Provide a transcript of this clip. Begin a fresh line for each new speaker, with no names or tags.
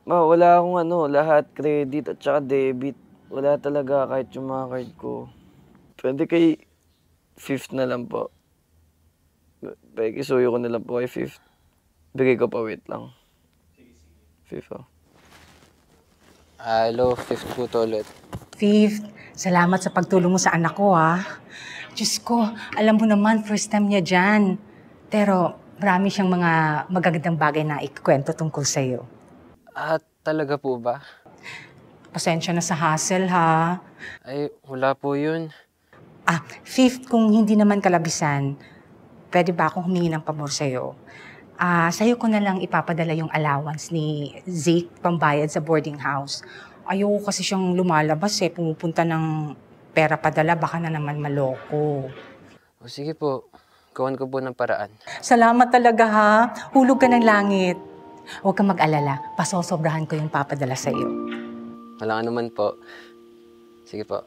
Wala akong lahat credit at saka debit. Wala talaga kahit yung mga card ko. Puwede kay fifth na lang po. Pakisuyo ko na lang po kay fifth. Bigay ko pa, wait lang. Fifth, oh.
Hello, fifth po to ulit.
Fifth, salamat sa pagtulong mo sa anak ko, ha. Diyos ko, alam mo naman, first time niya dyan. Pero marami siyang mga magagandang bagay na ikwento tungkol sa'yo.
Talaga po ba?
Pasensya na sa hassle, ha.
Ay, wala po yun.
Fifth, kung hindi naman kalabisan, pwede ba akong humingi ng pabor sa'yo? Sa'yo ko na lang ipapadala yung allowance ni Zeke pambayad sa boarding house. Ayoko kasi siyang lumalabas pumupunta ng pera padala, baka na naman maloko.
O sige po, gawan ko po ng paraan.
Salamat talaga, ha. Hulog ka ng langit. Huwag kang mag-alala, pasosobrahan ko yung papadala sa'yo.
Wala naman po. Sige po.